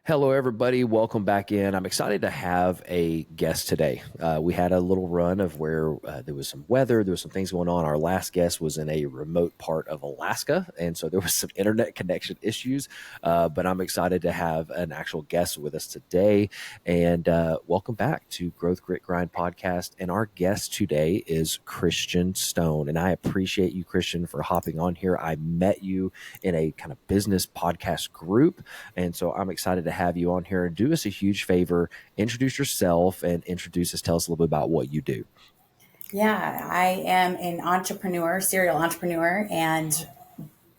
Hello, everybody. Welcome back in. I'm excited to have a guest today. We had a little run of where there was some weather, there was some things going on. Our last guest was in a remote part of Alaska, and so there was some internet connection issues. But I'm excited to have an actual guest with us today. And welcome back to Growth Grit Grind podcast. And our guest today is Christian Stone, and I appreciate you, Christian, for hopping on here. I met you in a kind of business podcast group, and so I'm excited to have you on here. And do us a huge favor, introduce yourself and tell us a little bit about what you do. Yeah, I am an entrepreneur, serial entrepreneur, and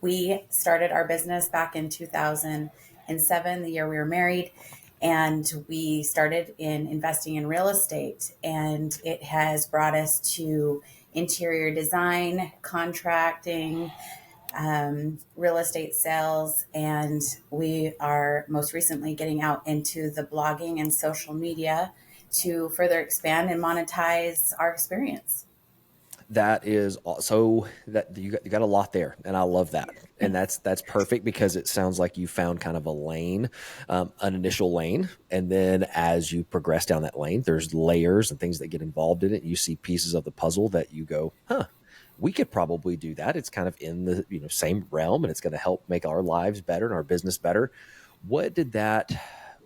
we started our business back in 2007, the year we were married. And we started in investing in real estate, and it has brought us to interior design, contracting, real estate sales, and we are most recently getting out into the blogging and social media to further expand and monetize our experience. That is so that you got a lot there, and I love that. And that's perfect because it sounds like you found kind of a lane, an initial lane, and then as you progress down that lane, there's layers and things that get involved in it. You see pieces of the puzzle that you go, huh, we could probably do that. It's kind of in the same realm, and it's going to help make our lives better and our business better. What did that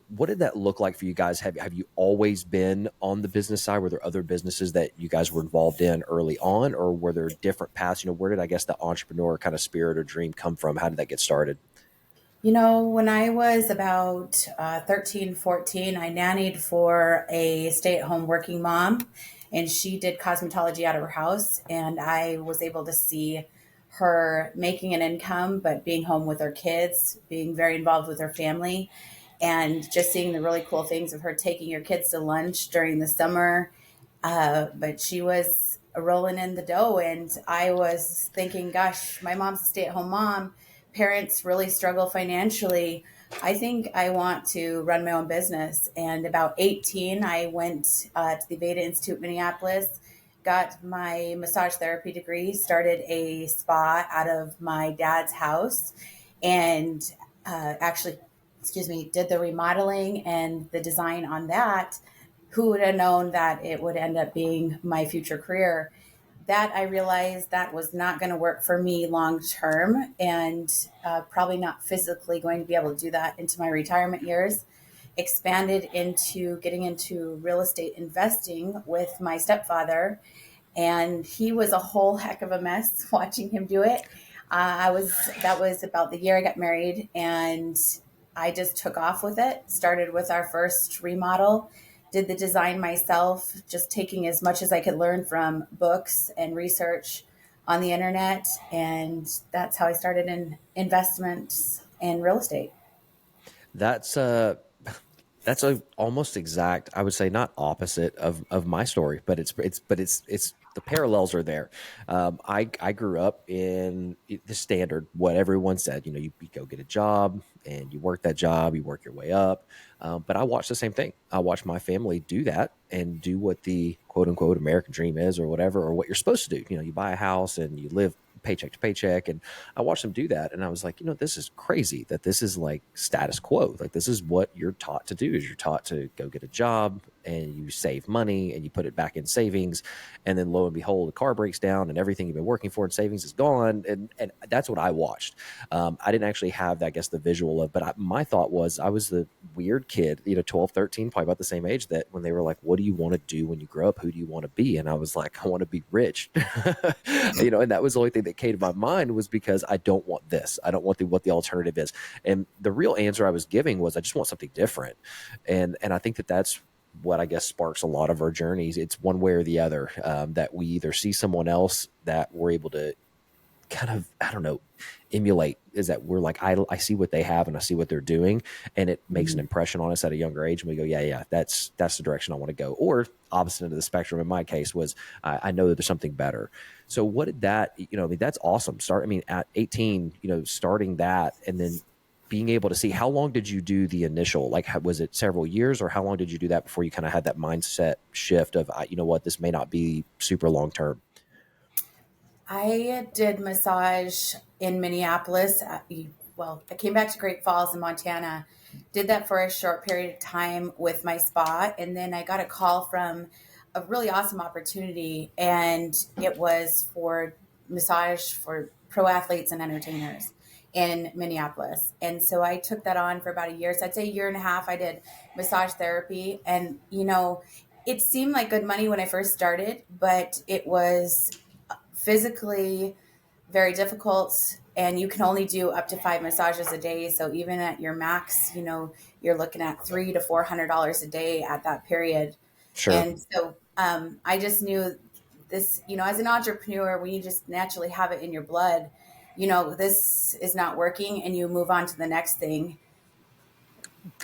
what did that look like for you guys? Have you always been on the business side? Were there other businesses that you guys were involved in early on, or were there different paths? Where did, I guess, the entrepreneur kind of spirit or dream come from? How did that get started? When I was about 13, 14, I nannied for a stay at home working mom, and she did cosmetology out of her house. And I was able to see her making an income, but being home with her kids, being very involved with her family, and just seeing the really cool things of her taking her kids to lunch during the summer. But she was rolling in the dough, and I was thinking, gosh, my mom's a stay at home mom. Parents really struggle financially. I think I want to run my own business. And about 18, I went to the Veda Institute, Minneapolis, got my massage therapy degree, started a spa out of my dad's house, and actually, did the remodeling and the design on that. Who would have known that it would end up being my future career? That I realized that was not going to work for me long term, and probably not physically going to be able to do that into my retirement years. Expanded into getting into real estate investing with my stepfather, and he was a whole heck of a mess watching him do it. I was That was about the year I got married, and I just took off with it. Started with our first remodel, did the design myself, just taking as much as I could learn from books and research on the internet, and that's how I started in investments and real estate. That's that's a almost exact, I would say, not opposite of my story, but it's the parallels are there. I grew up in the standard what everyone said. You go get a job and you work that job, you work your way up. But I watched the same thing. I watched my family do that and do what the quote unquote American dream is, or whatever, or what you're supposed to do. You buy a house and you live paycheck to paycheck. And I watched them do that. And I was like, this is crazy that this is like status quo. Like, this is what you're taught to do, is you're taught to go get a job and you save money and you put it back in savings. And then lo and behold, the car breaks down and everything you've been working for in savings is gone. And that's what I watched. I didn't actually have, I guess, the visual of, but my thought was I was the weird kid, 12, 13, probably about the same age, that when they were like, what do you want to do when you grow up? Who do you want to be? And I was like, I want to be rich. And that was the only thing that came to my mind, was because I don't want this. I don't want what the alternative is. And the real answer I was giving was, I just want something different. And I think that's what, I guess, sparks a lot of our journeys. It's one way or the other, that we either see someone else that we're able to kind of, I don't know, emulate, is that we're like, I see what they have and I see what they're doing, and it makes an impression on us at a younger age, and we go, yeah, that's the direction I want to go. Or opposite end of the spectrum in my case was, I know that there's something better. So what did that, that's awesome. At 18, starting that, and then being able to see, how long did you do the initial, like, was it several years, or how long did you do that before you kind of had that mindset shift of, this may not be super long term? I did massage in Minneapolis well, I came back to Great Falls in Montana, did that for a short period of time with my spa, and then I got a call from a really awesome opportunity, and it was for massage for pro athletes and entertainers in Minneapolis. And so I took that on for about a year. So I'd say a year and a half I did massage therapy. And, it seemed like good money when I first started, but it was physically very difficult, and you can only do up to 5 massages a day. So even at your max, you're looking at $300 to $400 a day at that period. Sure. And so I just knew this, as an entrepreneur, when you just naturally have it in your blood, this is not working, and you move on to the next thing.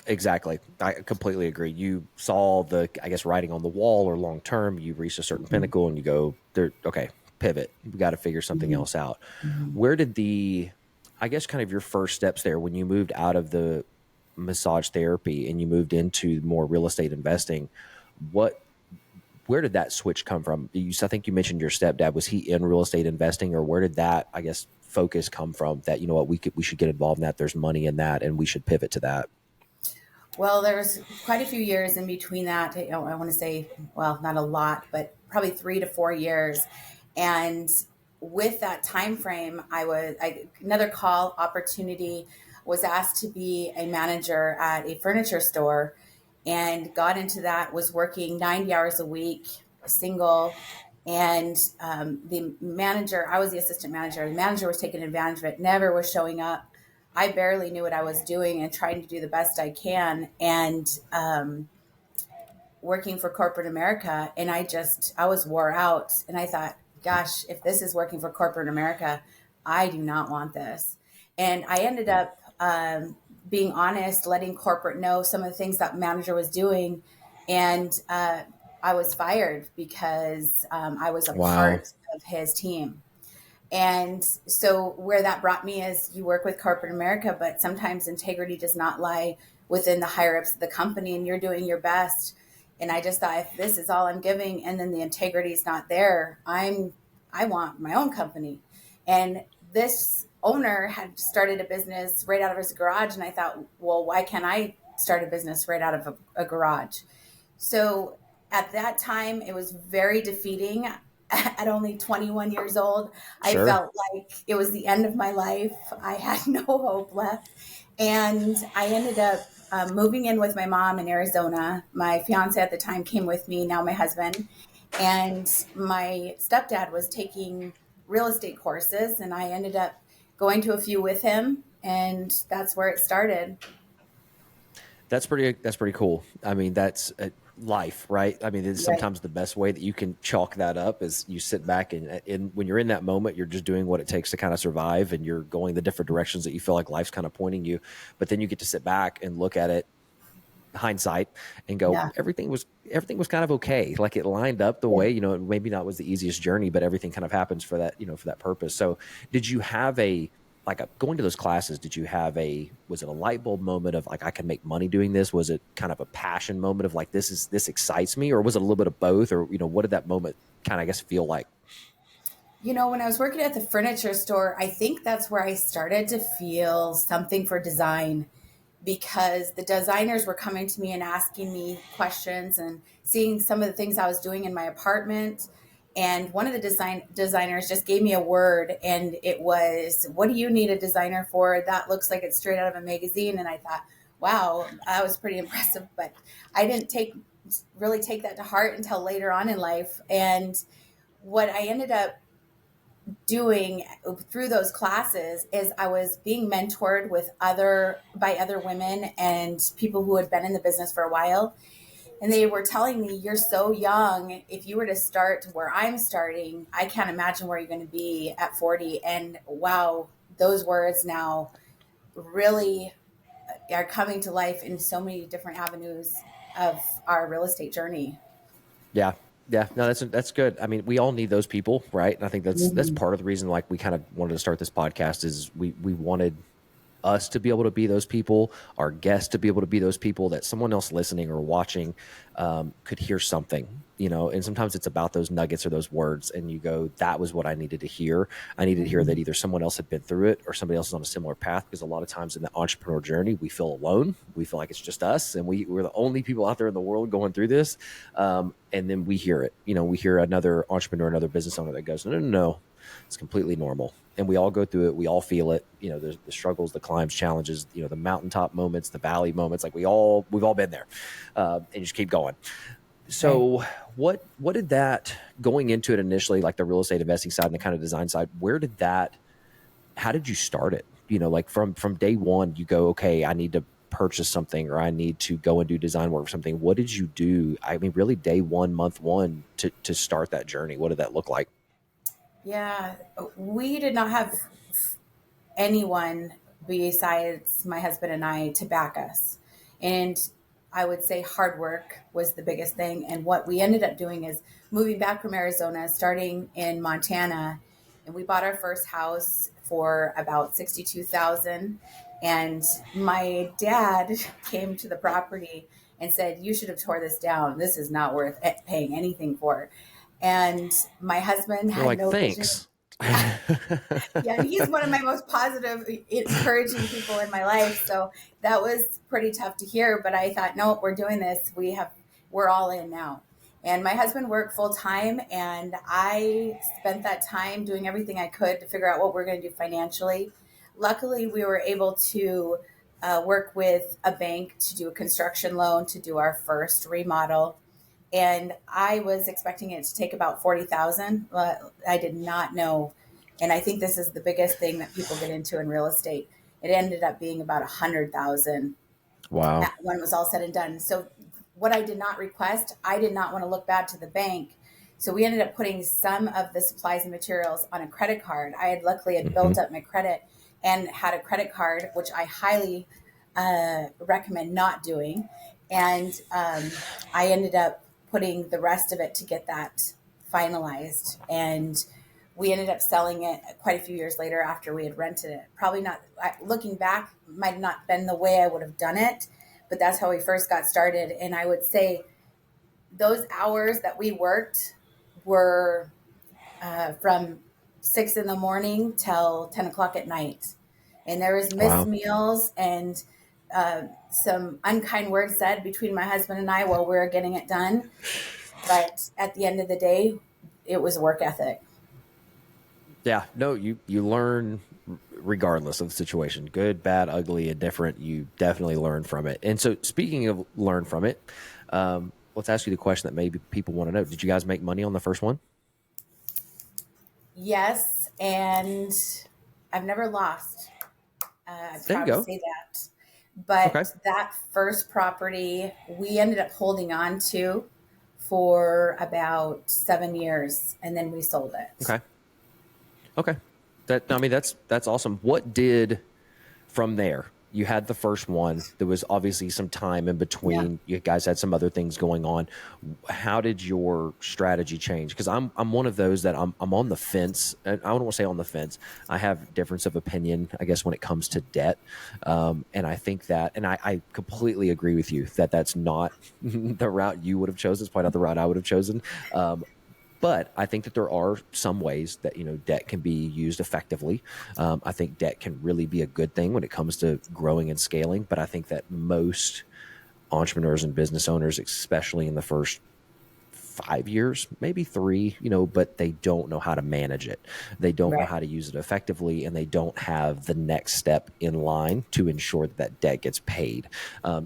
Exactly. I completely agree. You saw the, I guess, writing on the wall, or long term, you reach a certain Mhm. pinnacle and you go, there, okay, pivot. We got to figure something Mhm. else out. Mhm. Where did I guess, kind of your first steps there when you moved out of the massage therapy and you moved into more real estate investing? What, where did that switch come from? I think you mentioned your stepdad. Was he in real estate investing, or where did that, I guess, focus come from that, you know what, we should get involved in that. There's money in that and we should pivot to that. Well, there was quite a few years in between that. I want to say, well, not a lot, but probably 3 to 4 years. And with that time frame, another call opportunity, was asked to be a manager at a furniture store, and got into that. Was working 90 hours a week, single. And the manager, I was the assistant manager. The manager was taking advantage of it, never was showing up. I barely knew what I was doing and trying to do the best I can. And working for corporate America. And I was wore out. And I thought, gosh, if this is working for corporate America, I do not want this. And I ended up being honest, letting corporate know some of the things that manager was doing. And I was fired because I was a Wow. part of his team. And so where that brought me is, you work with corporate America, but sometimes integrity does not lie within the higher ups of the company, and you're doing your best. And I just thought, if this is all I'm giving and then the integrity is not there, I want my own company. And this owner had started a business right out of his garage, and I thought, well, why can't I start a business right out of a garage? So at that time, it was very defeating. At only 21 years old, I Sure. felt like it was the end of my life. I had no hope left. And I ended up moving in with my mom in Arizona. My fiance at the time came with me, now my husband. And my stepdad was taking real estate courses, and I ended up going to a few with him. And that's where it started. That's pretty cool. I mean, that's life, right? I mean, it's Right. sometimes the best way that you can chalk that up is you sit back and when you're in that moment, you're just doing what it takes to kind of survive, and you're going the different directions that you feel like life's kind of pointing you. But then you get to sit back and look at it, hindsight, and go, Yeah. everything was kind of okay. Like, it lined up the way, maybe not was the easiest journey, but everything kind of happens for that, for that purpose. So did you have going to those classes, did you have was it a light bulb moment of like, I can make money doing this? Was it kind of a passion moment of like, this excites me? Or was it a little bit of both? Or, what did that moment kind of, I guess, feel like? When I was working at the furniture store, I think that's where I started to feel something for design, because the designers were coming to me and asking me questions and seeing some of the things I was doing in my apartment. And one of the designers just gave me a word, and it was, "What do you need a designer for? That looks like it's straight out of a magazine." And I thought, wow, that was pretty impressive. But I didn't really take that to heart until later on in life. And what I ended up doing through those classes is I was being mentored by other women and people who had been in the business for a while. And they were telling me, "You're so young. If you were to start where I'm starting, I can't imagine where you're going to be at 40." And wow, those words now really are coming to life in so many different avenues of our real estate journey. Yeah. Yeah. No, that's good. I mean, we all need those people, right? And I think that's Mhm. part of the reason, like, we kind of wanted to start this podcast is we wanted us to be able to be those people, our guests to be able to be those people, that someone else listening or watching could hear something, and sometimes it's about those nuggets or those words, and you go, that was what I needed to hear. I needed to hear that either someone else had been through it or somebody else is on a similar path, because a lot of times in the entrepreneur journey, we feel alone. We feel like it's just us, and we're the only people out there in the world going through this. And then we hear it. We hear another entrepreneur, another business owner that goes, no, no, no, no, it's completely normal. And we all go through it. We all feel it. The struggles, the climbs, challenges, the mountaintop moments, the valley moments. Like we've all been there, and you just keep going. Right. So what did that, going into it initially, like the real estate investing side and the kind of design side, how did you start it? Like from day one, you go, okay, I need to purchase something, or I need to go and do design work for something. What did you do? I mean, really day one, month one, to start that journey. What did that look like? Yeah, we did not have anyone besides my husband and I to back us. And I would say hard work was the biggest thing. And what we ended up doing is moving back from Arizona, starting in Montana, and we bought our first house for about 62,000. And my dad came to the property and said, "You should have tore this down. This is not worth paying anything for." And my husband You're had like, no vision. thanks. Yeah, yeah, and he's one of my most positive, encouraging people in my life. So that was pretty tough to hear. But I thought, no, we're doing this. We're all in now. And my husband worked full time, and I spent that time doing everything I could to figure out what we're going to do financially. Luckily, we were able to work with a bank to do a construction loan to do our first remodel, and I was expecting it to take about 40,000, but I did not know. And I think this is the biggest thing that people get into in real estate. It ended up being about 100,000 Wow. when it was all said and done. So what I did not request, I did not want to look bad to the bank. So we ended up putting some of the supplies and materials on a credit card. I had luckily had Mm-hmm. built up my credit and had a credit card, which I highly recommend not doing. And I ended up putting the rest of it to get that finalized. And we ended up selling it quite a few years later after we had rented it. Probably not, looking back, might have not been the way I would have done it, but that's how we first got started. And I would say those hours that we worked were from 6 in the morning till 10 o'clock at night. And there was missed Wow. meals and some unkind words said between my husband and I while we were getting it done. But at the end of the day, it was work ethic. Yeah. No, you learn regardless of the situation, good, bad, ugly, indifferent. You definitely learn from it. And so, speaking of learn from it, let's ask you the question that maybe people want to know: did you guys make money on the first one? Yes, and I've never lost. I'm There you proud to go. say that. Okay. But that first property we ended up holding on to for about 7 years, and then we sold it. Okay. Okay. I mean, that's awesome. What did from there? You had the first one. There was obviously some time in Yeah. between. You guys had some other things going on. How did your strategy change? Because I'm one of those that I'm on the fence. And I don't want to say on the fence. I have difference of opinion, I guess, when it comes to debt. And I think that, and I completely agree with you that that's not the route you would have chosen. It's probably not the route I would have chosen. But I think that there are some ways that debt can be used effectively. I think debt can really be a good thing when it comes to growing and scaling. But I think that most entrepreneurs and business owners, especially in the first 5 years, maybe three, but they don't know how to manage it. They don't know Right. how to use it effectively, and they don't have the next step in line to ensure that that debt gets paid.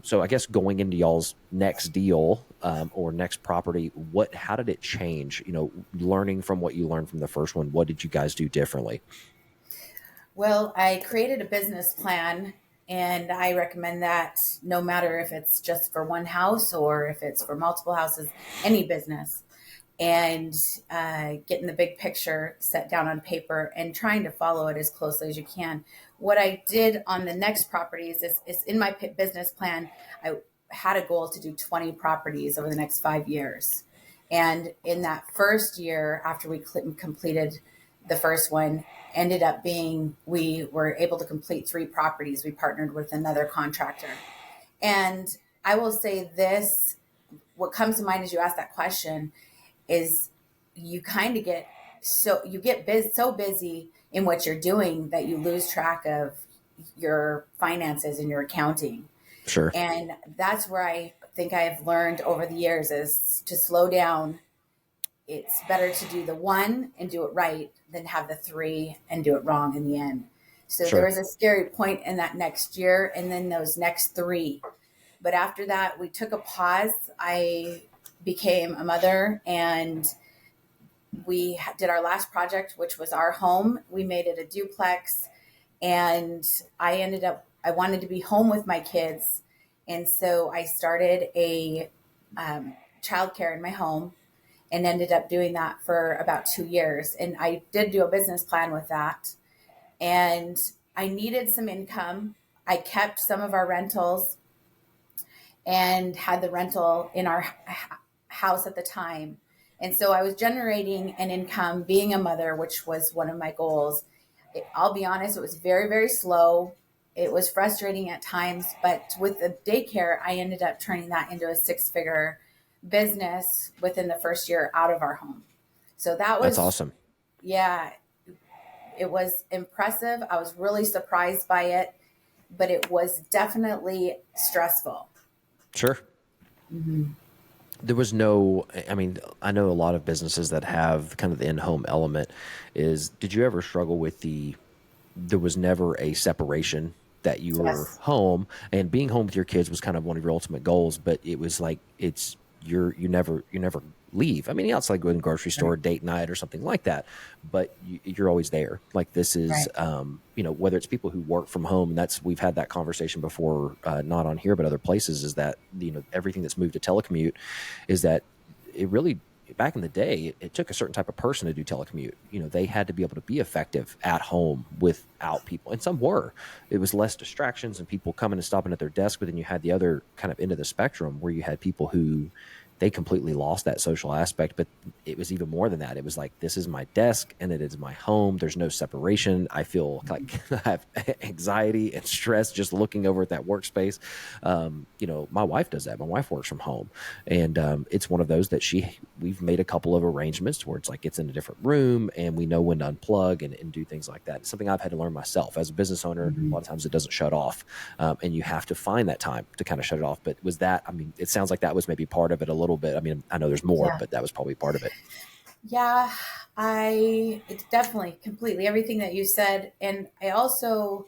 So I guess going into y'all's next deal or next property, how did it change? Learning from what you learned from the first one, what did you guys do differently? Well, I created a business plan, and I recommend that no matter if it's just for one house or if it's for multiple houses, any business. And getting the big picture set down on paper and trying to follow it as closely as you can. What I did on the next properties is in my business plan. I had a goal to do 20 properties over the next 5 years. And in that first year, after we completed the first one, ended up being, we were able to complete 3 properties. We partnered with another contractor. And I will say this, what comes to mind as you ask that question is you kind of get so busy in what you're doing that you lose track of your finances and your accounting. Sure. And that's where I think I've learned over the years is to slow down. It's better to do the one and do it right than have the 3 and do it wrong in the end. So there Sure. was a scary point in that next year and then those next 3. But after that, we took a pause. I became a mother and we did our last project, which was our home. We made it a duplex, and I wanted to be home with my kids. And so I started a childcare in my home and ended up doing that for about 2 years. And I did do a business plan with that. And I needed some income. I kept some of our rentals and had the rental in our house at the time. And so I was generating an income being a mother, which was one of my goals. I'll be honest, it was very, very slow. It was frustrating at times, but with the daycare, I ended up turning that into a 6-figure business within the first year out of our home. So that That's was, awesome. yeah, it was impressive. I was really surprised by it, but it was definitely stressful. Sure. Mm-hmm. There was no, I mean, I know a lot of businesses that have kind of the in-home element. Did you ever struggle with there was never a separation, that you were Yes. home, and being home with your kids was kind of one of your ultimate goals, but it was like, you never leave. I mean, outside going to the grocery store, Right. date night or something like that, but you're always there. Like this is, Right. whether it's people who work from home, and we've had that conversation before, not on here, but other places, is that, everything that's moved to telecommute is that it really, back in the day, it took a certain type of person to do telecommute. They had to be able to be effective at home without people, and some were. It was less distractions and people coming and stopping at their desk, but then you had the other kind of end of the spectrum where you had people who they completely lost that social aspect. But it was even more than that. It was like, this is my desk and it is my home. There's no separation. I feel like I have anxiety and stress just looking over at that workspace. My wife does that. My wife works from home, and it's one of those that we've made a couple of arrangements where it's like it's in a different room and we know when to unplug and do things like that. It's something I've had to learn myself as a business owner. A Mm-hmm. lot of times it doesn't shut off, and you have to find that time to kind of shut it off. But I mean, it sounds like that was maybe part of it a little bit. I mean, I know there's more, Yeah. but that was probably part of it. Yeah. It's definitely completely everything that you said. And I also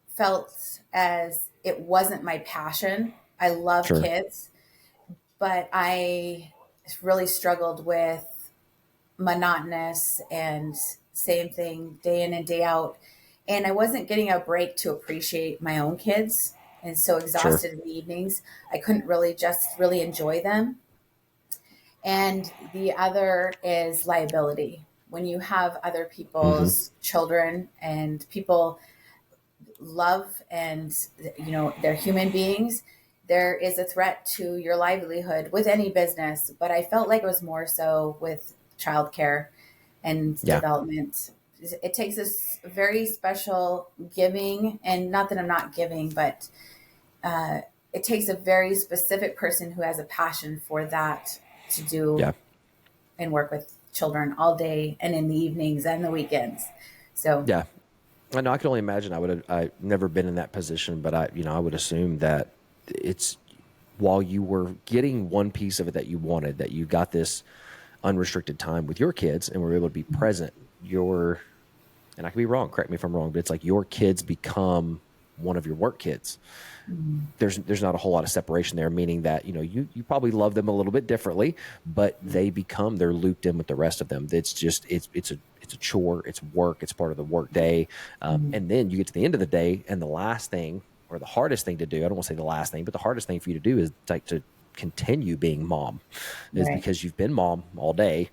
felt as it wasn't my passion. I love Sure. kids, but I really struggled with monotonous and same thing day in and day out. And I wasn't getting a break to appreciate my own kids. And so Sure. exhausted in the evenings, I couldn't really enjoy them. And the other is liability. When you have other Hmm. people's children and people love and they're human beings, there is a threat to your livelihood with any business. But I felt like it was more so with childcare and Yeah. development. It takes this very special giving, and not that I'm not giving, but uh, it takes a very specific person who has a passion for that to do Yeah. and work with children all day and in the evenings and the weekends. So, Yeah. I know. I can only imagine. I've never been in that position, but I would assume that it's, while you were getting one piece of it that you wanted, that you got this unrestricted time with your kids and were able to be present, and I could be wrong, correct me if I'm wrong, but it's like your kids become one of your work kids. mm-hmm. There's not a whole lot of separation there, meaning that you probably love them a little bit differently, but they're looped in with the rest of them. It's a chore, it's work, it's part of the work day, Mm-hmm. and then you get to the end of the day, and the last thing, or the hardest thing to do, I don't want to say the last thing, but the hardest thing for you to do is like to continue being mom, is Right. because you've been mom all day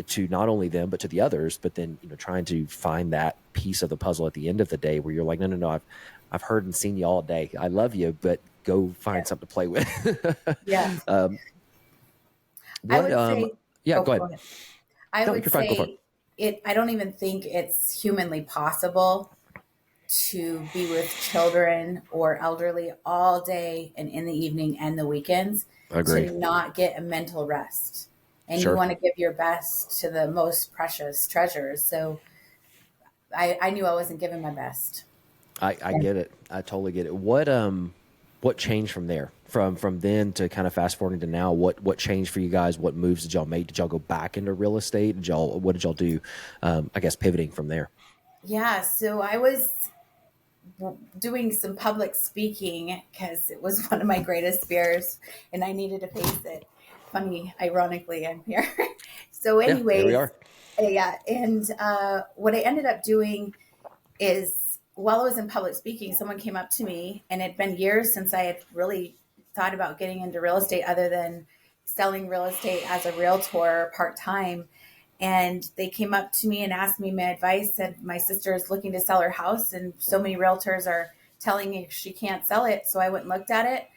to not only them but to the others, but then trying to find that piece of the puzzle at the end of the day where you're like, no, no, no, I've heard and seen you all day, I love you, but go Yeah. find something to play with. Yeah. um I what would say, Yeah, oh, go ahead. go ahead. I No, would you're fine, go for it. say I don't even think it's humanly possible to be with children or elderly all day and in the evening and the weekends Agree. to not get a mental rest. And you Sure. want to give your best to the most precious treasures. So I knew I wasn't giving my best. I get it. I totally get it. What changed from there? From then to kind of fast forwarding to now, what changed for you guys? What moves did y'all make? Did y'all go back into real estate? What did y'all do? I guess pivoting from there. Yeah, so I was doing some public speaking because it was one of my greatest fears and I needed to face it. Funny, ironically, I'm here. So, Yeah, there we anyways, are. yeah. And what I ended up doing is while I was in public speaking, someone came up to me, and it'd been years since I had really thought about getting into real estate other than selling real estate as a realtor part time. And they came up to me and asked me my advice. Said my sister is looking to sell her house, and so many realtors are telling me she can't sell it. So I went and looked at it.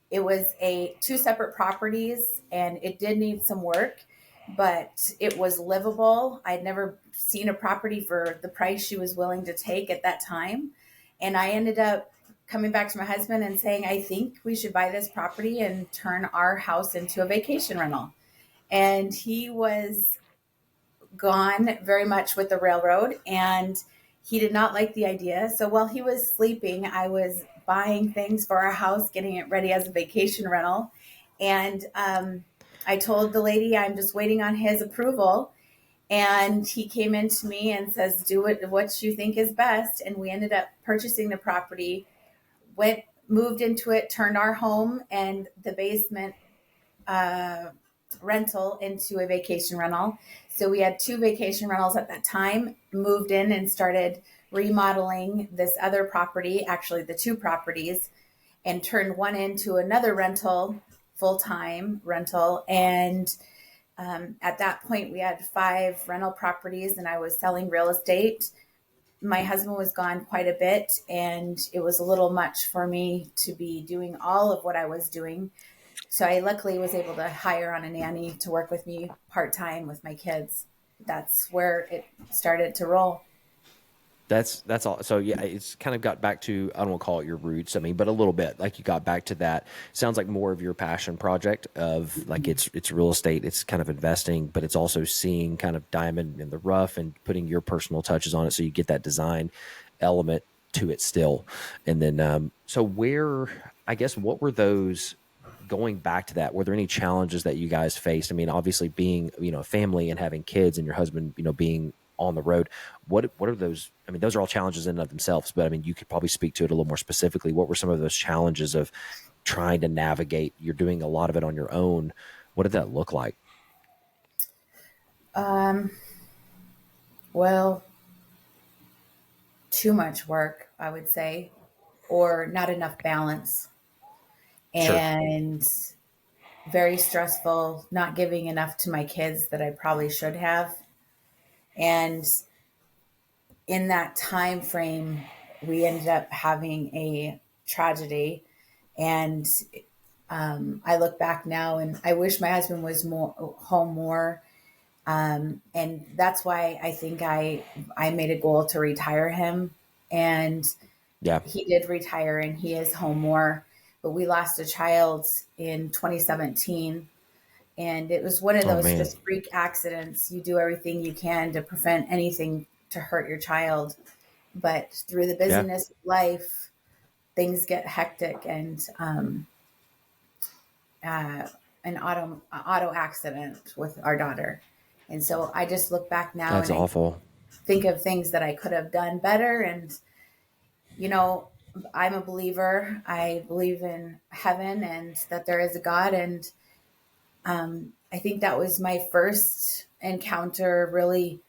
It was a two separate properties, and it did need some work, but it was livable. I'd never seen a property for the price she was willing to take at that time. And I ended up coming back to my husband and saying, I think we should buy this property and turn our house into a vacation rental. And he was gone very much with the railroad, and he did not like the idea. So while he was sleeping, I was buying things for our house, getting it ready as a vacation rental. And I told the lady I'm just waiting on his approval. And he came into me and says, do what you think is best. And we ended up purchasing the property, moved into it, turned our home and the basement uh, rental into a vacation rental. So we had two vacation rentals at that time, moved in and started remodeling this other property, actually the two properties, and turned one into another rental, full time rental. And at that point, we had five rental properties, and I was selling real estate. My husband was gone quite a bit, and it was a little much for me to be doing all of what I was doing. So I luckily was able to hire on a nanny to work with me part time with my kids. That's where it started to roll. That's all. So yeah, it's kind of got back to, I don't want to call it your roots. I mean, but a little bit like you got back to that. Sounds like more of your passion project of like it's real estate. It's kind of investing, but it's also seeing kind of diamond in the rough and putting your personal touches on it. So you get that design element to it still. And then so where, I guess, what were those? Going back to that, were there any challenges that you guys faced? I mean, obviously being, a family and having kids and your husband, being on the road, what are those? I mean, those are all challenges in and of themselves, but I mean, you could probably speak to it a little more specifically. What were some of those challenges of trying to navigate? You're doing a lot of it on your own. What did that look like? Um, well, too much work, I would say, or not enough balance, Sure. and very stressful, not giving enough to my kids that I probably should have. And in that time frame, we ended up having a tragedy. And I look back now and I wish my husband was more home more. And that's why I think I made a goal to retire him. And Yeah. he did retire and he is home more. But we lost a child in 2017. And it was one of Oh those man. just freak accidents. You do everything you can to prevent anything to hurt your child. But through the Yeah. busyness of life, things get hectic, and uh, an auto accident with our daughter. And so I just look back now That's and I awful. think of things that I could have done better. And you know, I'm a believer. I believe in heaven and that there is a God. And I think that was my first encounter really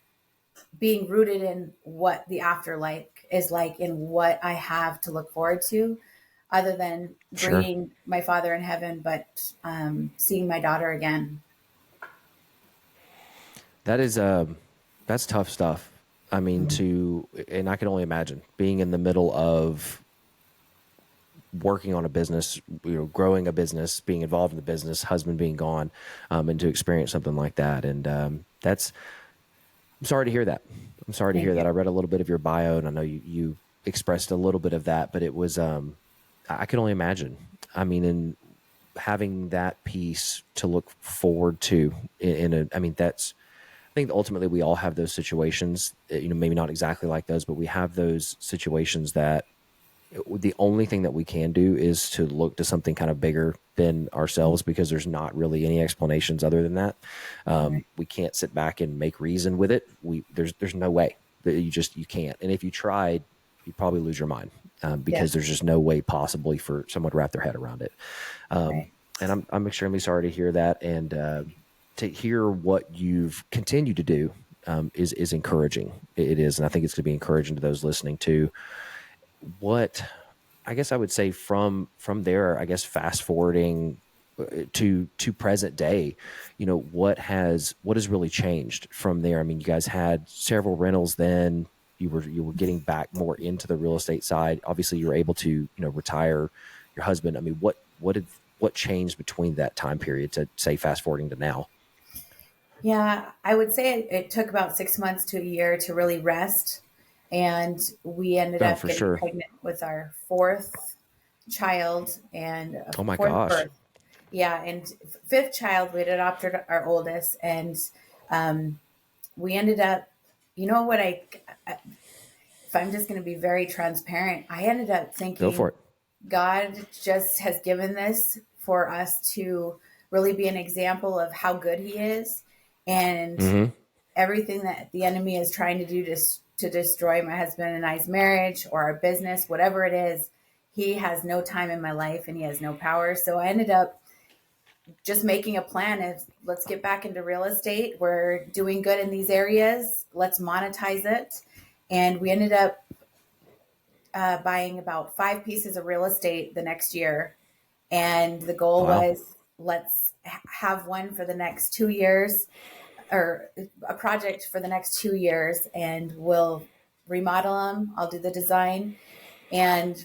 being rooted in what the afterlife is like and what I have to look forward to, other than Sure. bringing my father in heaven, but seeing my daughter again. That is that's tough stuff. I mean, and I can only imagine being in the middle of working on a business, growing a business, being involved in the business, husband being gone, and to experience something like that. And that's I'm sorry to hear that. I'm sorry to Thank hear that. you. I read a little bit of your bio, and I know you expressed a little bit of that, but it was I can only imagine. I mean, in having that piece to look forward to in a, I mean, that's, I think ultimately we all have those situations, maybe not exactly like those, but we have those situations that the only thing that we can do is to look to something kind of bigger than ourselves, because there's not really any explanations other than that. Right. We can't sit back and make reason with it. There's no way that you can't. And if you tried, you'd probably lose your mind, Yeah. because there's just no way possibly for someone to wrap their head around it. Right. And I'm extremely sorry to hear that. And to hear what you've continued to do is encouraging. It is, and I think it's going to be encouraging to those listening too. What I guess I would say from there, I guess fast forwarding to present day, what has really changed from there? I mean, you guys had several rentals then. You were getting back more into the real estate side. Obviously, you were able to retire your husband. I mean, what changed between that time period to say fast forwarding to now? Yeah, I would say it took about 6 months to a year to really rest. And we ended Oh, up for getting sure. pregnant with our fourth child and a Oh my fourth gosh. birth. Yeah, and fifth child, we had adopted our oldest, and we ended up, you know what, if I'm just going to be very transparent, I ended up Go for thinking it. God just has given this for us to really be an example of how good He is, and Mm-hmm. everything that the enemy is trying to do to destroy my husband and I's marriage or our business, whatever it is, He has no time in my life and He has no power. So I ended up just making a plan of, let's get back into real estate. We're doing good in these areas. Let's monetize it. And we ended up buying about 5 pieces of real estate the next year. And the goal Wow. was, let's have one for the next 2 years, or a project for the next 2 years, and we'll remodel them. I'll do the design. And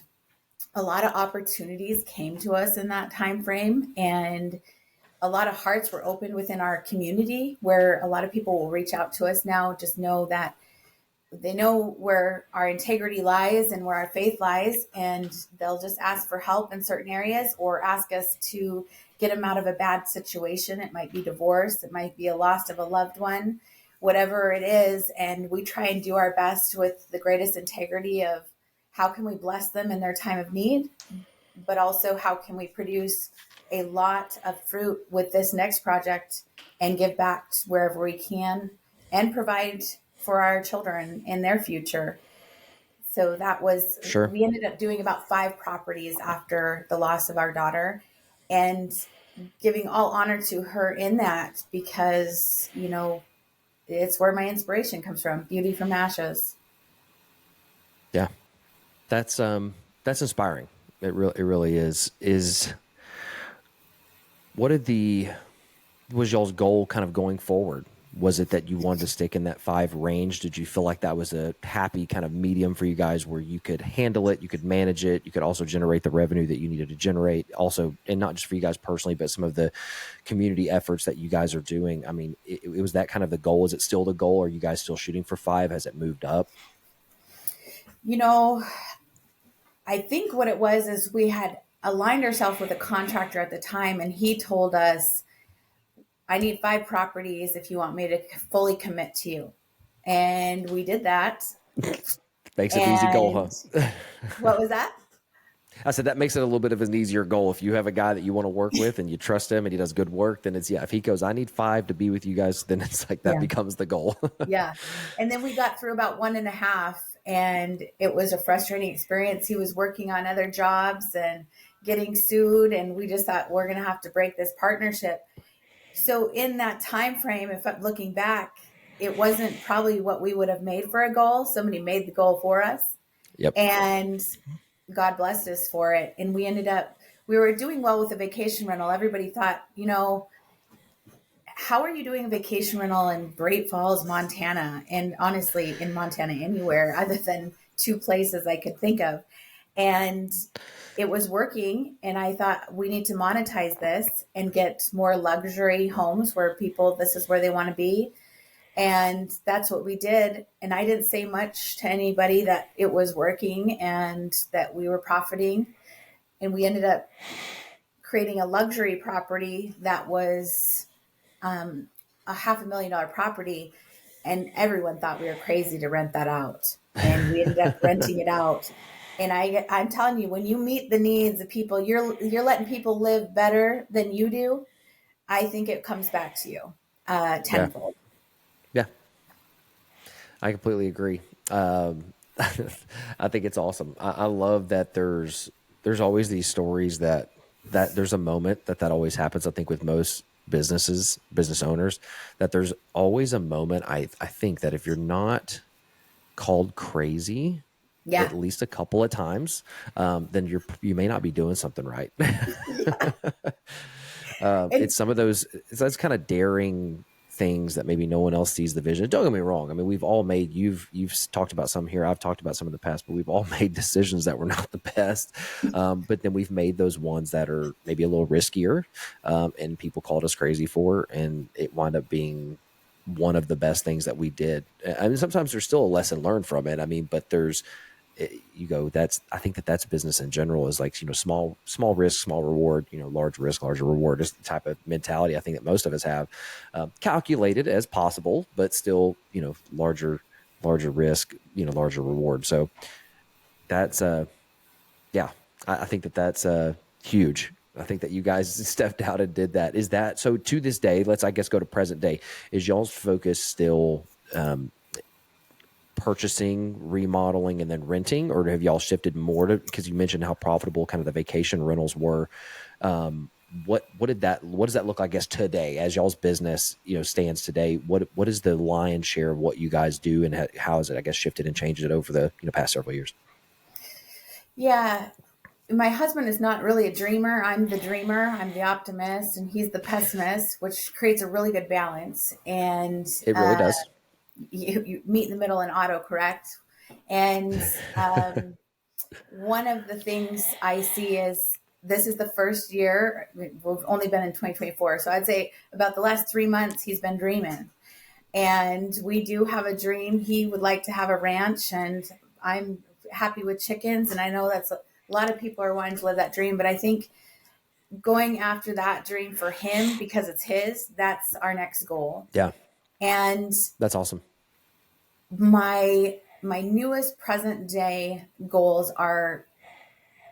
a lot of opportunities came to us in that time frame. And a lot of hearts were opened within our community, where a lot of people will reach out to us now. Just know that they know where our integrity lies and where our faith lies, and they'll just ask for help in certain areas or ask us to get them out of a bad situation. It might be divorce, it might be a loss of a loved one, whatever it is. And we try and do our best with the greatest integrity of how can we bless them in their time of need, but also how can we produce a lot of fruit with this next project and give back wherever we can and provide for our children in their future. So that was, Sure. we ended up doing about 5 properties after the loss of our daughter, and giving all honor to her in that, because, it's where my inspiration comes from, beauty from ashes. Yeah. That's inspiring. It really is. What did the was y'all's goal kind of going forward? Was it that you wanted to stick in that 5 range? Did you feel like that was a happy kind of medium for you guys where you could handle it, you could manage it, you could also generate the revenue that you needed to generate? Also, and not just for you guys personally, but some of the community efforts that you guys are doing. I mean, it was that kind of the goal. Is it still the goal? Are you guys still shooting for 5? Has it moved up? You know, I think what it was is we had aligned ourselves with a contractor at the time, and he told us, I need 5 properties if you want me to fully commit to you. And we did that. Makes it an easy goal, And huh? what was that? I said that makes it a little bit of an easier goal. If you have a guy that you want to work with and you trust him and he does good work, then it's, yeah. If he goes, I need 5 to be with you guys, then it's like that Yeah. becomes the goal. Yeah. And then we got through about 1.5, and it was a frustrating experience. He was working on other jobs and getting sued, and we just thought, we're going to have to break this partnership. So in that time frame, if I'm looking back, it wasn't probably what we would have made for a goal. Somebody made the goal for us, Yep. and God blessed us for it. And we were doing well with the vacation rental. Everybody thought, how are you doing a vacation rental in Great Falls, Montana? And honestly, in Montana, anywhere other than 2 places I could think of. And it was working. And I thought, we need to monetize this and get more luxury homes where people, this is where they want to be. And that's what we did. And I didn't say much to anybody that it was working and that we were profiting. And we ended up creating a luxury property that was a $500,000 property. And everyone thought we were crazy to rent that out. And we ended up renting it out. And I'm telling you, when you meet the needs of people, you're letting people live better than you do. I think it comes back to you Yeah. tenfold. Yeah. I completely agree. I think it's awesome. I love that there's always these stories that there's a moment that always happens. I think with most business owners, that there's always a moment. I think that if you're not called crazy at Yeah. least a couple of times, then you may not be doing something right. And It's some of those kind of daring things that maybe no one else sees the vision. Don't get me wrong. I mean, we've all made, you've talked about some here. I've talked about some in the past, but we've all made decisions that were not the best. But then we've made those ones that are maybe a little riskier, and people called us crazy for, and it wound up being one of the best things that we did. I mean, sometimes there's still a lesson learned from it. I mean, but you go, I think that's business in general, is like, small risk, small reward, large risk, larger reward, is the type of mentality I think that most of us have, calculated as possible, but still, larger risk, larger reward. So that's, yeah, I think that's, huge. I think that you guys stepped out and did that. Is that so? To this day, let's, I guess, go to present day. Is y'all's focus still purchasing, remodeling, and then renting, or have y'all shifted more to, because you mentioned how profitable kind of the vacation rentals were? What does that look like, I guess, today, as y'all's business stands today? What is the lion's share of what you guys do, and how has it, I guess, shifted and changed it over the past several years? yeah, my husband is not really a dreamer. I'm the dreamer. I'm the optimist, and he's the pessimist, which creates a really good balance. And It really does. you meet in the middle and autocorrect. And one of the things I see is this is the first year. We've only been in 2024. So I'd say about the last 3 months, he's been dreaming. And we do have a dream. He would like to have a ranch, and I'm happy with chickens. And I know that's a lot of people are wanting to live that dream, but I think going after that dream for him, because it's his, that's our next goal. Yeah, And that's awesome. my newest present day goals are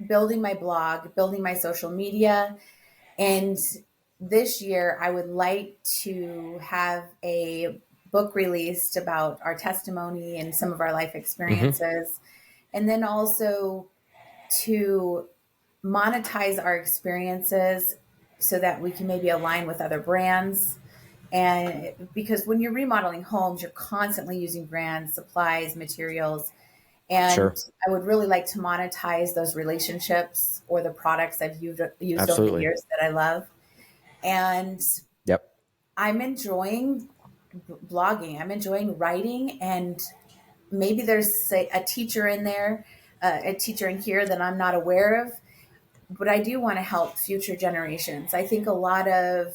building my blog, building my social media, and this year I would like to have a book released about our testimony and some of our life Hmm. experiences, and then also to monetize our experiences so that we can maybe align with other brands. And because when you're remodeling homes, you're constantly using brands, supplies, materials. And Sure. I would really like to monetize those relationships or the products I've used over the Absolutely. years that I love. And Yep. I'm enjoying blogging, I'm enjoying writing, and maybe there's, say, a teacher in there, a teacher in here that I'm not aware of, but I do want to help future generations. I think a lot of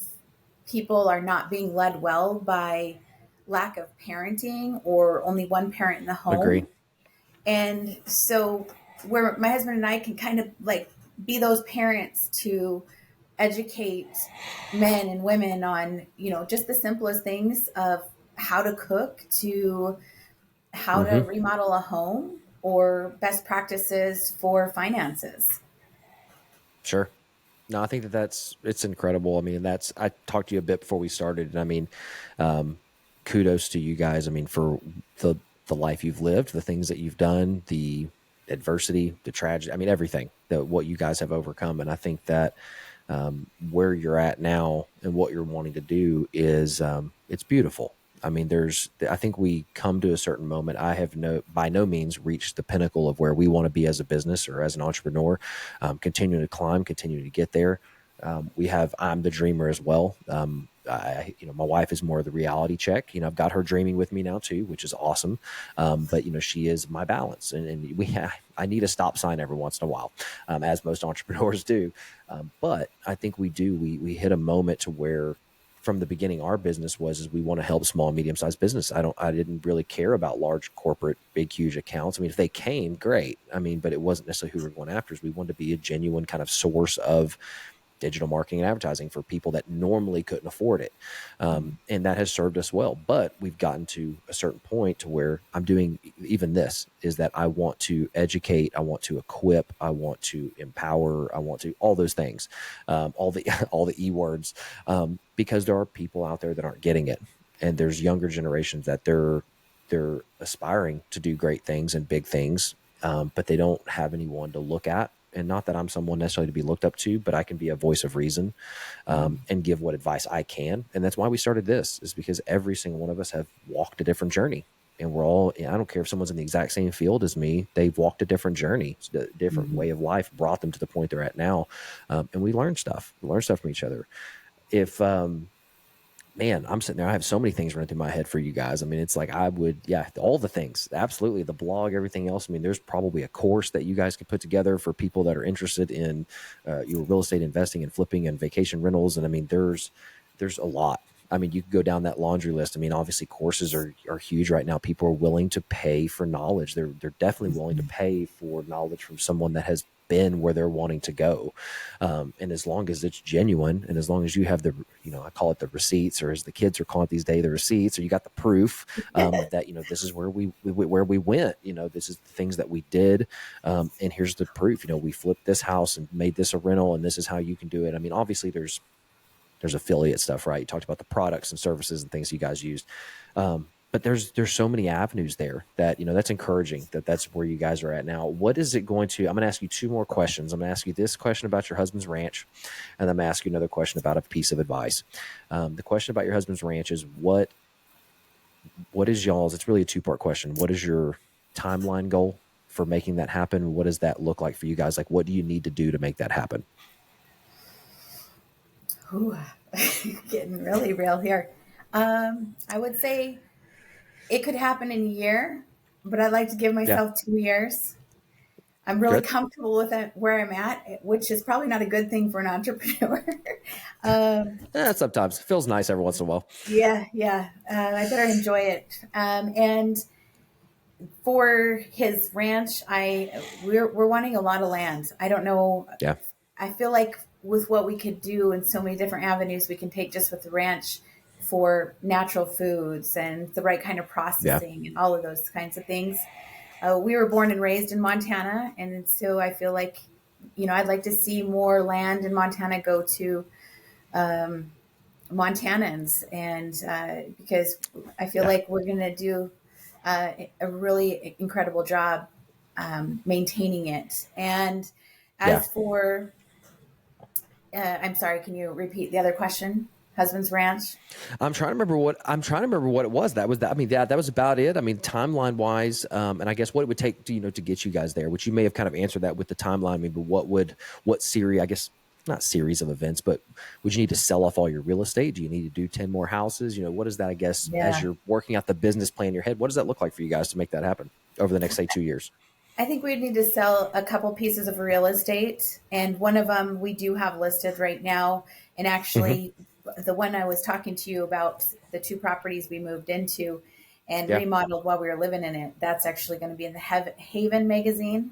people are not being led well by lack of parenting or only one parent in the Agree. home. And so, where my husband and I can kind of like be those parents to educate men and women on, just the simplest things of how to cook to how to Hmm. remodel a home or best practices for finances. Sure. No, I think it's incredible. I mean, I talked to you a bit before we started, and I mean, kudos to you guys. I mean, for the the life you've lived, the things that you've done, the adversity, the tragedy. I mean, everything that what you guys have overcome, and I think that where you're at now and what you're wanting to do is it's beautiful. I mean, I think we come to a certain moment. I have by no means reached the pinnacle of where we want to be as a business or as an entrepreneur. Continuing to climb, continuing to get there. I'm the dreamer as well. My wife is more of the reality check. I've got her dreaming with me now too, which is awesome. But she is my balance, and I need a stop sign every once in a while, as most entrepreneurs do. But I think we hit a moment to where from the beginning, our business was is we want to help small and medium sized business. I didn't really care about large corporate, big, huge accounts. I mean, if they came, great. I mean, but it wasn't necessarily who we were going after. Is we wanted to be a genuine kind of source of digital marketing and advertising for people that normally couldn't afford it. And that has served us well. But we've gotten to a certain point to where I'm doing even this is that I want to educate, I want to equip, I want to empower, I want to all those things, all the all the E words, because there are people out there that aren't getting it, and there's younger generations that they're aspiring to do great things and big things, but they don't have anyone to look at. And not that I'm someone necessarily to be looked up to, but I can be a voice of reason, and give what advice I can. And that's why we started this, is because every single one of us have walked a different journey. And we're all, I don't care if someone's in the exact same field as me, they've walked a different journey, a different way of life brought them to the point they're at now. And we learn stuff. We learn stuff from each other. If, man, I'm sitting there. I have so many things running through my head for you guys. I mean, it's like I would, yeah, all the things, absolutely. The blog, everything else. I mean, there's probably a course that you guys could put together for people that are interested in your real estate investing and flipping and vacation rentals. And I mean, there's a lot. I mean, you could go down that laundry list. I mean, obviously, courses are huge right now. People are willing to pay for knowledge. They're definitely willing to pay for knowledge from someone that has been where they're wanting to go. And as long as it's genuine, and as long as you have the, I call it the receipts, or as the kids are calling it these days, the receipts, or you got the proof that, this is where where we went, this is the things that we did. And here's the proof, we flipped this house and made this a rental, and this is how you can do it. I mean, obviously there's affiliate stuff, right? You talked about the products and services and things you guys used. But there's so many avenues there that, that's encouraging that that's where you guys are at now. What is it going to, I'm going to ask you two more questions. I'm going to ask you this question about your husband's ranch, and I'm going to ask you another question about a piece of advice. The question about your husband's ranch is what is y'all's, it's really a two-part question. What is your timeline goal for making that happen? What does that look like for you guys? Like, what do you need to do to make that happen? Ooh, getting really real here. I would say it could happen in a year, but I'd like to give Yeah. myself 2 years. I'm really Good. comfortable with it, where I'm at, which is probably not a good thing for an entrepreneur. um, Sometimes it feels nice every once in a while. yeah, yeah. I better enjoy it. And for his ranch, we're wanting a lot of land. I don't know. Yeah. I feel like with what we could do and so many different avenues we can take just with the ranch for natural foods and the right kind of Yeah. processing and all of those kinds of things. We were born and raised in Montana, and so I feel like, I'd like to see more land in Montana go to Montanans, and because I feel Yeah. like we're going to do a really incredible job maintaining it. And Yeah. as for, I'm sorry, can you repeat the other question? Husband's Ranch? I'm trying to remember what it was. That was that. I mean, that was about it. I mean, timeline wise, and I guess what it would take to get you guys there, which you may have kind of answered that with the timeline. I mean, but what series? I guess not series of events, but would you need to sell off all your real estate? Do you need to do 10 more houses? What is that? I guess as Yeah. you're working out the business plan in your head, what does that look like for you guys to make that happen over the next, say, 2 years? I think we'd need to sell a couple pieces of real estate, and one of them we do have listed right now. And Mm-hmm. actually, the one I was talking to you about, the two properties we moved into and Yeah. remodeled while we were living in it, that's actually going to be in the Haven magazine.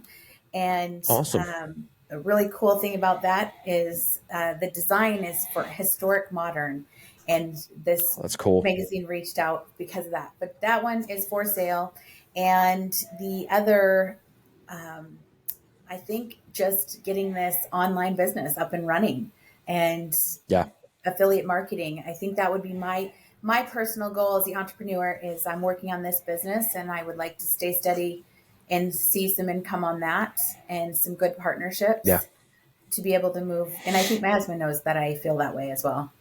And Awesome. a really cool thing about that is the design is for historic modern, and this That's cool. magazine reached out because of that. But that one is for sale, and the other, I think, just getting this online business up and running and Yeah. affiliate marketing. I think that would be my personal goal as the entrepreneur. Is I'm working on this business, and I would like to stay steady and see some income on that and some good Yeah. partnerships to be able to move. And I think my husband knows that I feel that way as well.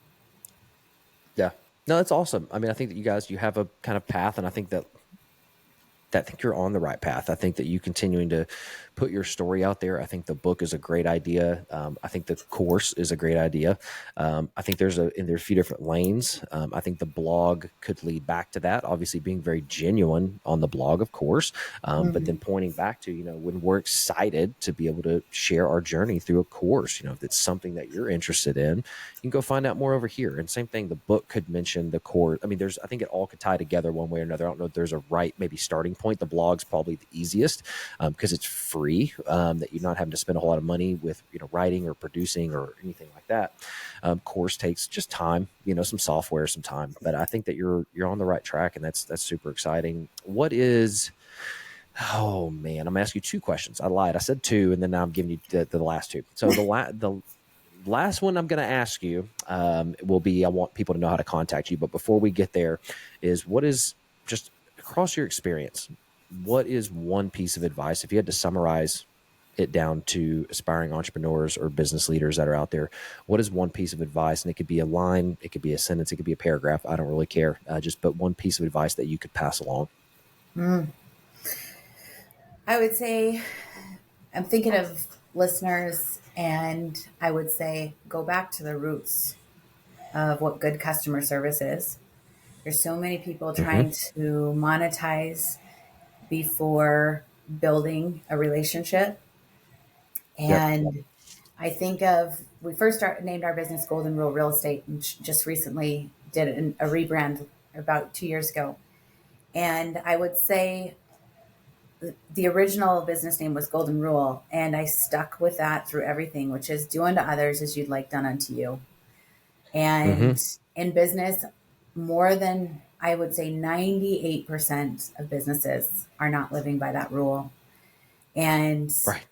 Yeah. No, that's awesome. I mean, I think that you guys, you have a kind of path, and I think that I think you're on the right path. I think that you continuing to put your story out there. I think the book is a great idea. I think the course is a great idea. I think there's a few different lanes. I think the blog could lead back to that. Obviously, being very genuine on the blog, of course, but then pointing back to, when we're excited to be able to share our journey through a course. If it's something that you're interested in, you can go find out more over here. And same thing, the book could mention the course. I mean, I think it all could tie together one way or another. I don't know if there's a right maybe starting point. The blog's probably the easiest because it's free, that you're not having to spend a whole lot of money with writing or producing or anything like that. Course takes just time, some software, some time. But I think that you're on the right track, and that's super exciting. What is? Oh man, I'm gonna ask you two questions. I lied. I said two, and then now I'm giving you the last two. So the last one I'm going to ask you will be, I want people to know how to contact you. But before we get there, what is, just across your experience, what is one piece of advice, if you had to summarize it down to aspiring entrepreneurs or business leaders that are out there, what is one piece of advice? And it could be a line, it could be a sentence, it could be a paragraph. I don't really care. But one piece of advice that you could pass along. I would say, I'm thinking of listeners, and I would say go back to the roots of what good customer service is. There's so many people Mm-hmm. trying to monetize before building a relationship. Yep. And I think of, we first named our business Golden Rule Real Estate, and just recently did a rebrand about 2 years ago. And I would say the original business name was Golden Rule, and I stuck with that through everything, which is do unto others as you'd like done unto you. Mm-hmm. And in business, more than, I would say, 98% of businesses are not living by that rule. And Right.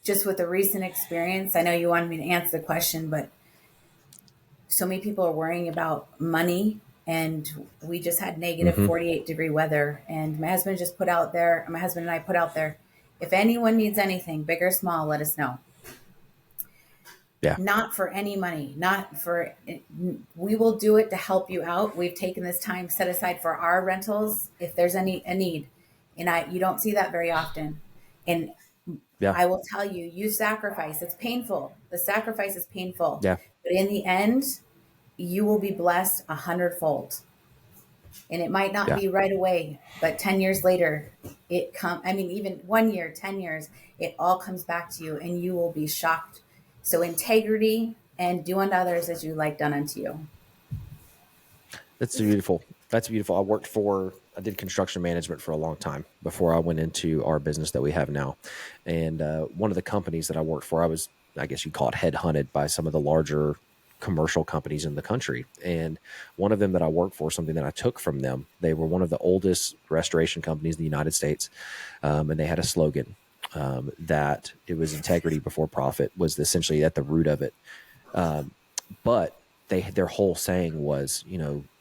just with the recent experience, I know you wanted me to answer the question, but so many people are worrying about money. And we just had negative Mm-hmm. 48-degree weather. And my husband and I put out there, if anyone needs anything, big or small, let us know. Yeah. Not for any money, not for, we will do it to help you out. We've taken this time set aside for our rentals if there's a need. And you don't see that very often. And Yeah. I will tell you, you sacrifice. It's painful. The sacrifice is painful. Yeah. But in the end, you will be blessed 100-fold. And it might not Yeah. be right away, but 10 years later, even 1 year, 10 years, it all comes back to you and you will be shocked. So integrity and do unto others as you like done unto you. That's beautiful. That's beautiful. I did construction management for a long time before I went into our business that we have now. And one of the companies that I worked for, I guess you'd call it headhunted by some of the larger commercial companies in the country. And one of them that I worked for, something that I took from them, they were one of the oldest restoration companies in the United States. And they had a slogan that it was integrity before profit was essentially at the root of it. But their whole saying was,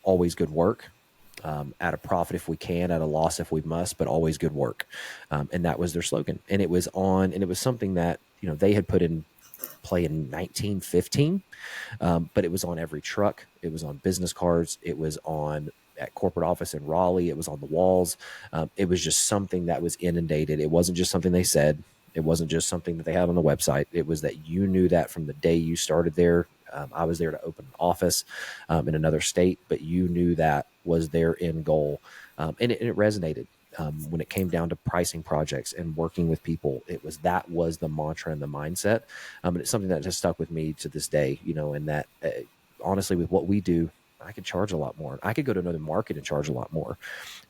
always good work, at a profit if we can, at a loss if we must, but always good work. And that was their slogan. And it was something that, they had put in play in 1915. But it was on every truck. It was on business cards. It was at corporate office in Raleigh. It was on the walls. It was just something that was inundated. It wasn't just something they said. It wasn't just something that they had on the website. It was that you knew that from the day you started there. I was there to open an office in another state, but you knew that was their end goal. And it resonated. When it came down to pricing projects and working with people, that was the mantra and the mindset. And it's something that just stuck with me to this day, and that honestly, with what we do, I could charge a lot more. I could go to another market and charge a lot more.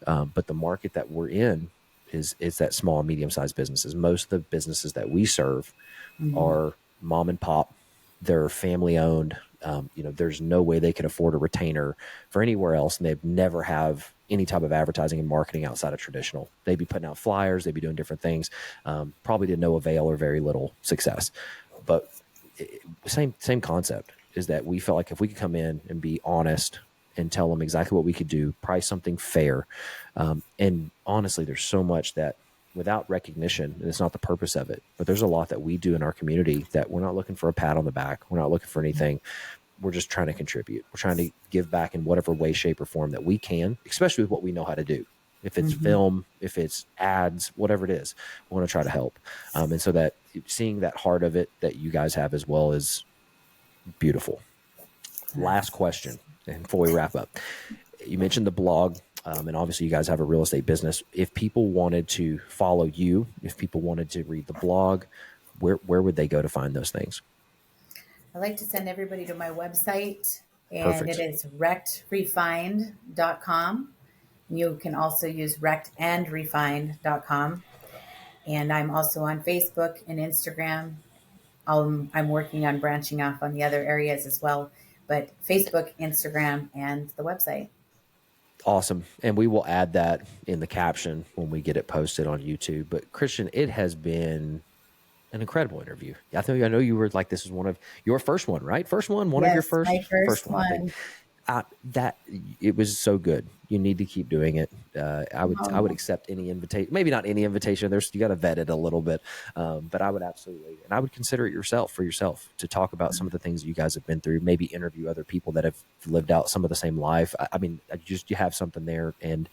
But the market that we're in is that small and medium-sized businesses. Most of the businesses that we serve Mm-hmm. are mom and pop. They're family owned. There's no way they can afford a retainer for anywhere else, and they'd never have any type of advertising and marketing outside of traditional. They'd be putting out flyers, they'd be doing different things, probably to no avail or very little success. But same concept is that we felt like if we could come in and be honest and tell them exactly what we could do, price something fair. And honestly, there's so much that without recognition, and it's not the purpose of it, but there's a lot that we do in our community that we're not looking for a pat on the back. We're not looking for anything. We're just trying to contribute. We're trying to give back in whatever way, shape, or form that we can, especially with what we know how to do. If it's film, if it's ads, whatever it is, we want to try to help. And so that seeing that heart of it that you guys have as well is beautiful. Last Yes. question, and before we wrap up, you mentioned the blog, and obviously you guys have a real estate business. If people wanted to follow you, if people wanted to read the blog, where would they go to find those things? I like to send everybody to my website, and it Perfect. is rectrefined.com. You can also use rectandrefined.com. And I'm also on Facebook and Instagram. I'm working on branching off on the other areas as well, but Facebook, Instagram, and the website. Awesome. And we will add that in the caption when we get it posted on YouTube. But Christian, it has been an incredible interview. I know you were like, this is one of your first one, right? First one of your Yes, first my first one, I think. one. That it was so good. You need to keep doing it. I would Oh, accept any invitation. Maybe not any invitation. You got to vet it a little bit, but I would absolutely, and I would consider it for yourself to talk about some of the things you guys have been through. Maybe interview other people that have lived out some of the same life. I mean, you have something there, and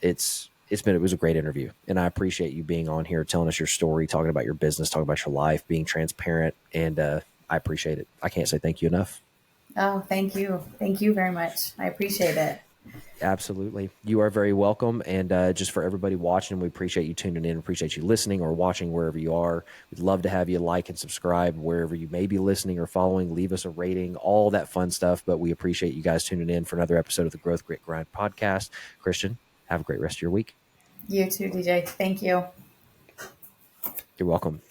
it was a great interview, and I appreciate you being on here, telling us your story, talking about your business, talking about your life, being transparent, and I appreciate it. I can't say thank you enough. oh, thank you. Thank you very much. I appreciate it. Absolutely. You are very welcome. And just for everybody watching, we appreciate you tuning in, appreciate you listening or watching wherever you are. We'd love to have you like and subscribe wherever you may be listening or following. Leave us a rating, all that fun stuff. But we appreciate you guys tuning in for another episode of the Growth Grit Grind podcast. Christian, have a great rest of your week. You too, DJ. Thank you. You're welcome.